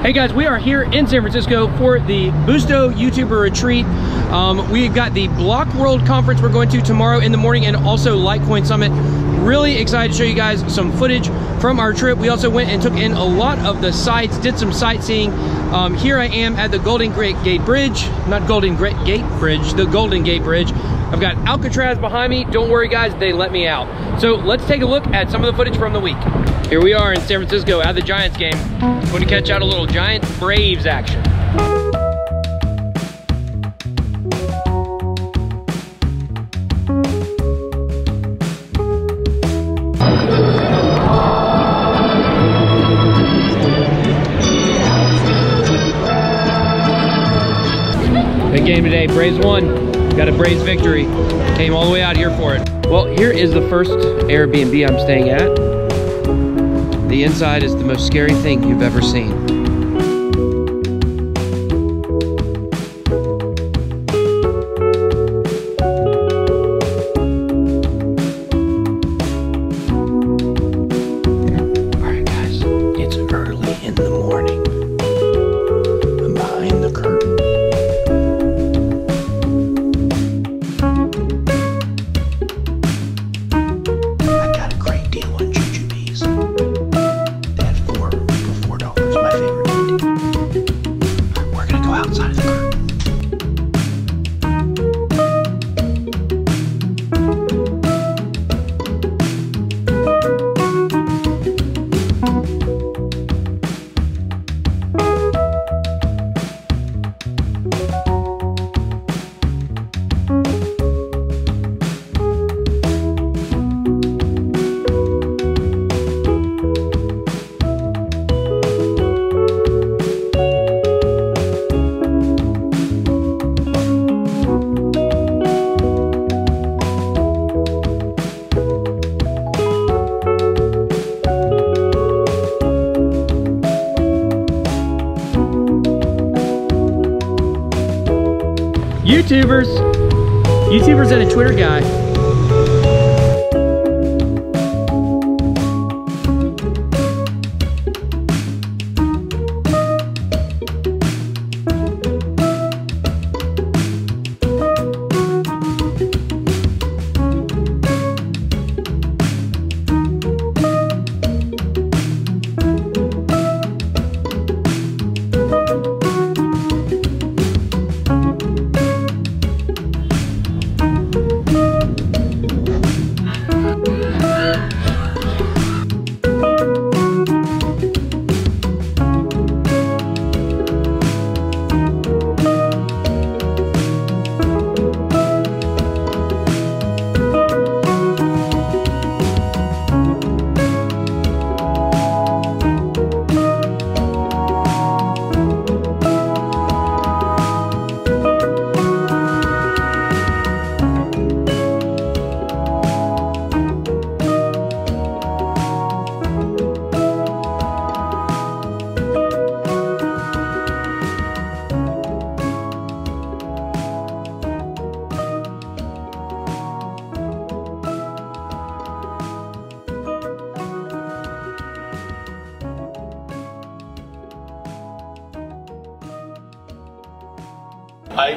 Hey guys, we are here in San Francisco for the Boosto YouTuber Retreat. We've got the BlockWorld conference we're going to tomorrow in the morning, and also Litecoin Summit. Really excited to show you guys some footage from our trip. We also went and took in a lot of the sites, did some sightseeing. Here I am at the Golden Gate Bridge, not Golden Gate Bridge, the Golden Gate Bridge. I've got Alcatraz behind me. Don't worry guys, they let me out. So let's take a look at some of the footage from the week. Here we are in San Francisco at the Giants game. Going to catch out a little Giants Braves action. Big game today, Braves won. Got a Braves victory. Came all the way out here for it. Well, here is the first Airbnb I'm staying at. The inside is the most scary thing you've ever seen. All right, guys, it's early in the morning. I'm behind the curtain. I got a great deal on jujubes. Outside of the curtain. YouTubers and a Twitter guy.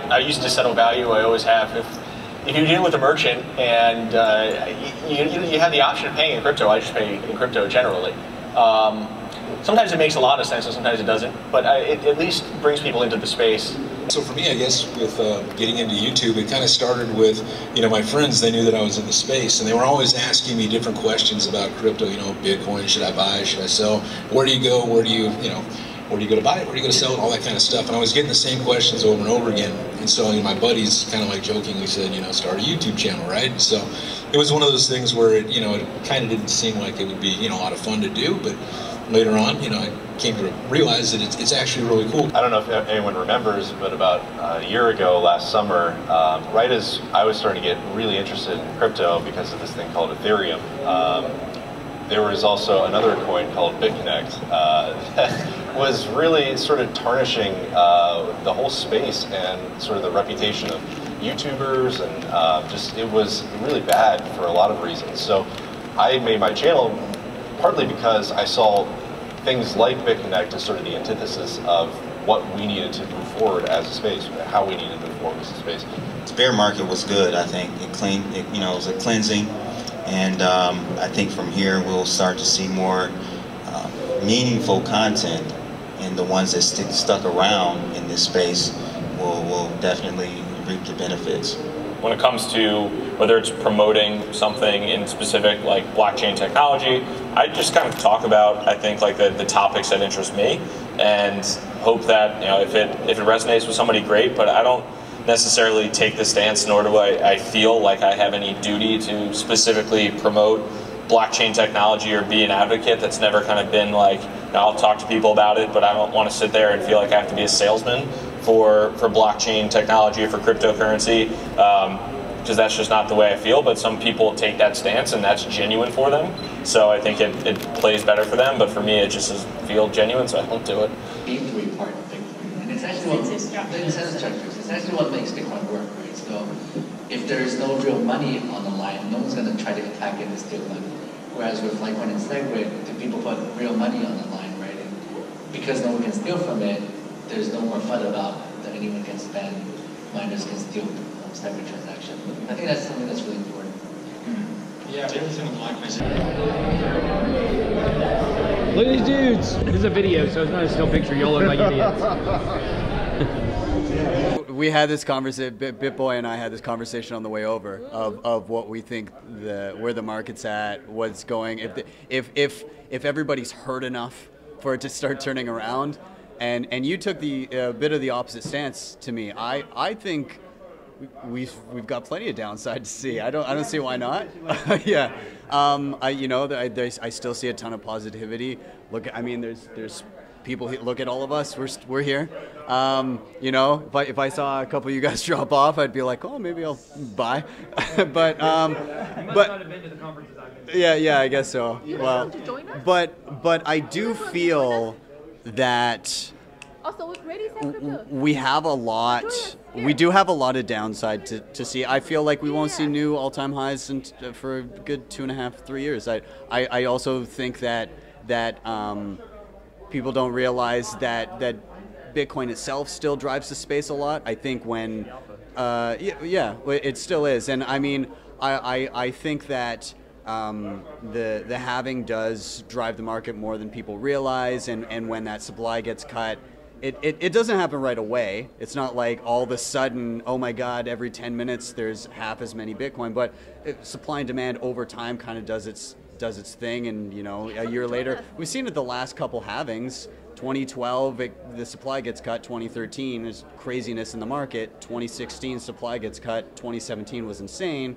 I used to settle value. I always have. If you're dealing with a merchant and you have the option of paying in crypto, I just pay in crypto generally. Sometimes it makes a lot of sense and sometimes it doesn't, but it at least brings people into the space. So for me, I guess with getting into YouTube, it kind of started with, my friends. They knew that I was in the space, and they were always asking me different questions about crypto. Bitcoin, should I buy, should I sell? Where do you go? Where do you go to buy it? Where do you go to sell it? All that kind of stuff. And I was getting the same questions over and over again. And so my buddies kind of like jokingly said, start a YouTube channel, right? So it was one of those things where it kind of didn't seem like it would be, a lot of fun to do, but later on, I came to realize that it's actually really cool. I don't know if anyone remembers, but about a year ago, last summer, right as I was starting to get really interested in crypto because of this thing called Ethereum, there was also another coin called BitConnect that was really sort of tarnishing the whole space and sort of the reputation of YouTubers, and just it was really bad for a lot of reasons. So I made my channel partly because I saw things like BitConnect is sort of the antithesis of what we needed to move forward as a space, how we needed to move forward as a space. The bear market was good. I think it was a cleansing, and I think from here we'll start to see more meaningful content, and the ones that stuck around in this space will definitely reap the benefits. When it comes to whether it's promoting something in specific like blockchain technology, I just kind of talk about, I think, like the topics that interest me, and hope that, you know, if it resonates with somebody, great, but I don't necessarily take the stance, nor do I feel like I have any duty to specifically promote blockchain technology or be an advocate. That's never kind of been like, you know, I'll talk to people about it, but I don't want to sit there and feel like I have to be a salesman for blockchain technology or for cryptocurrency, because that's just not the way I feel. But some people take that stance, and that's genuine for them. So I think it plays better for them, but for me it just doesn't feel genuine, so I don't do it. Part of Bitcoin, and it's actually the incentive structures. It's actually what makes Bitcoin work, right? So if there's no real money on the line, no one's going to try to attack it and steal money. Whereas with Litecoin and Segwit, if people put real money on the line, right, and because no one can steal from it, there's no more FUD about that anyone can spend, miners can steal Segwit transaction. I think that's something that's really important. Yeah, everything with Litecoin. Look at these dudes. This is a video, so it's not a still picture. Y'all look like idiots. We had this conversation, BitBoy and I had this conversation on the way over of what we think where the market's at, what's going, if everybody's hurt enough for it to start turning around, and you took the bit of the opposite stance to me. I think we've got plenty of downside to see. I don't see why not. Yeah, I still see a ton of positivity. Look, I mean, there's people look at all of us. We're here. You know, if I saw a couple of you guys drop off, I'd be like, oh, maybe I'll buy. but yeah, I guess so. Well, but I do feel that we have a lot. We do have a lot of downside to see. I feel like we won't see new all-time highs for a good 2.5, 3 years. I also think that people don't realize that Bitcoin itself still drives the space a lot. I think when, yeah, it still is. And I mean, I think that the halving does drive the market more than people realize. And when that supply gets cut, it doesn't happen right away. It's not like all of a sudden, oh my God, every 10 minutes there's half as many Bitcoin. But supply and demand over time kind of does its thing, and you know, a year later, we've seen it the last couple halvings. 2012, the supply gets cut. 2013, there's craziness in the market. 2016, supply gets cut. 2017 was insane.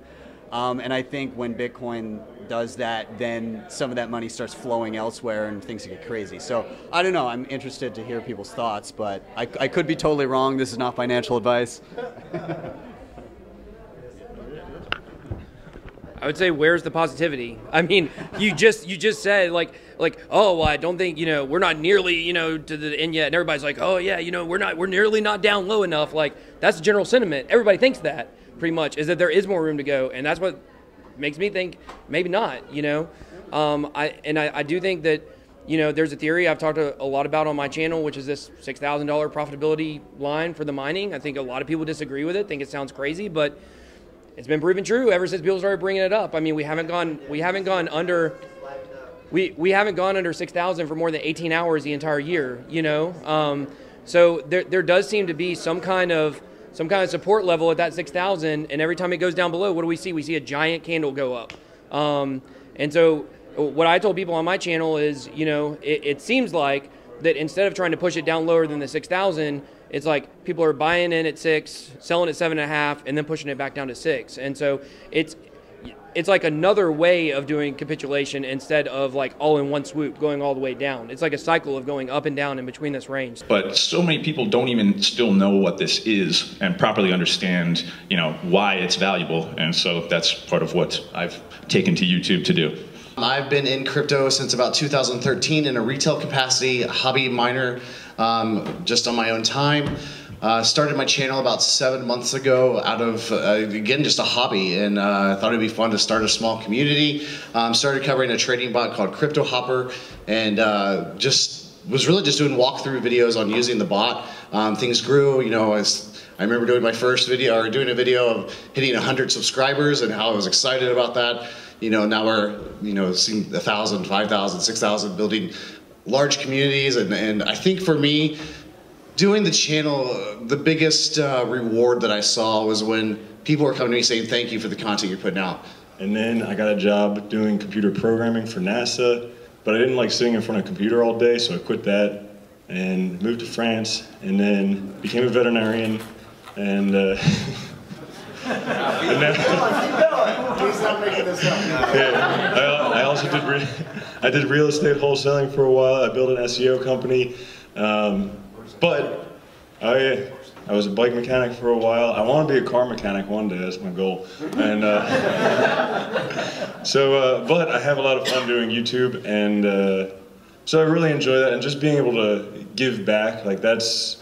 And I think when Bitcoin does that, then some of that money starts flowing elsewhere and things get crazy. So I don't know. I'm interested to hear people's thoughts, but I could be totally wrong. This is not financial advice. I would say, where's the positivity? I mean, you just said like, oh, well, I don't think, you know, we're not nearly, you know, to the end yet. And everybody's like, oh yeah, you know, we're nearly not down low enough. Like, that's the general sentiment. Everybody thinks that pretty much, is that there is more room to go. And that's what makes me think maybe not, you know. I do think that, you know, there's a theory I've talked a lot about on my channel, which is this $6,000 profitability line for the mining. I think a lot of people disagree with it, think it sounds crazy, but it's been proven true ever since people started bringing it up. I mean, we haven't gone under 6,000 for more than 18 hours the entire year, you know. So there does seem to be some kind of support level at that 6,000, and every time it goes down below, what do we see? We see a giant candle go up. And so what I told people on my channel is, you know, it seems like that instead of trying to push it down lower than the 6,000, it's like people are buying in at 6, selling at 7.5, and then pushing it back down to 6. And so it's like another way of doing capitulation instead of like all in one swoop going all the way down. It's like a cycle of going up and down in between this range. But so many people don't even still know what this is and properly understand, you know, why it's valuable. And so that's part of what I've taken to YouTube to do. I've been in crypto since about 2013 in a retail capacity, a hobby miner, just on my own time. Started my channel about 7 months ago out of, again, just a hobby, and I thought it'd be fun to start a small community. Started covering a trading bot called Crypto Hopper, and was really just doing walkthrough videos on using the bot. Things grew, you know, I remember doing my first video, or doing a video of hitting 100 subscribers and how I was excited about that. You know, now we're, you know, seeing 1,000, 5,000, 6,000, building large communities, and I think for me, doing the channel, the biggest reward that I saw was when people were coming to me saying thank you for the content you're putting out. And then I got a job doing computer programming for NASA, but I didn't like sitting in front of a computer all day, so I quit that and moved to France, and then became a veterinarian, and I also did real estate wholesaling for a while. I built an SEO company, but I was a bike mechanic for a while. I want to be a car mechanic one day. That's my goal. And but I have a lot of fun doing YouTube, and so I really enjoy that, and just being able to give back. Like that's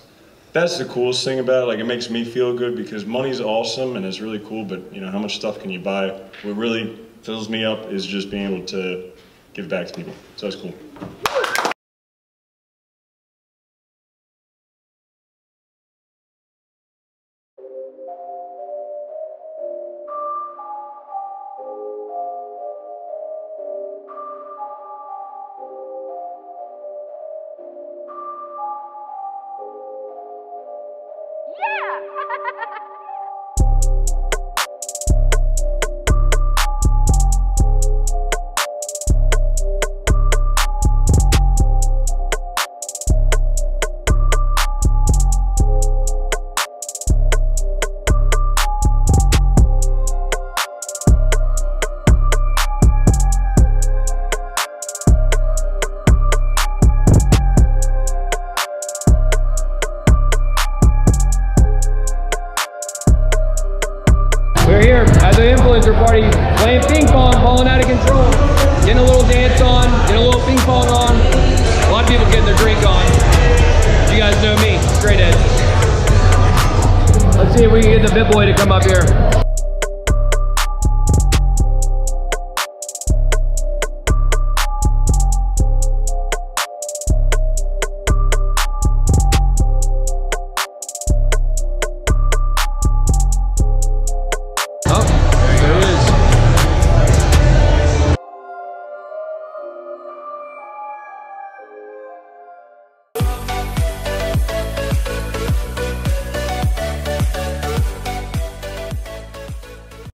the coolest thing about it. Like, it makes me feel good, because money's awesome and it's really cool, but you know, how much stuff can you buy? What really fills me up is just being able to give back to people. So it's cool. We're here at the influencer party playing ping pong, balling out of control. Getting a little dance on, getting a little ping pong on. A lot of people getting their drink on. You guys know me, straight edge. Let's see if we can get the bit boy to come up here.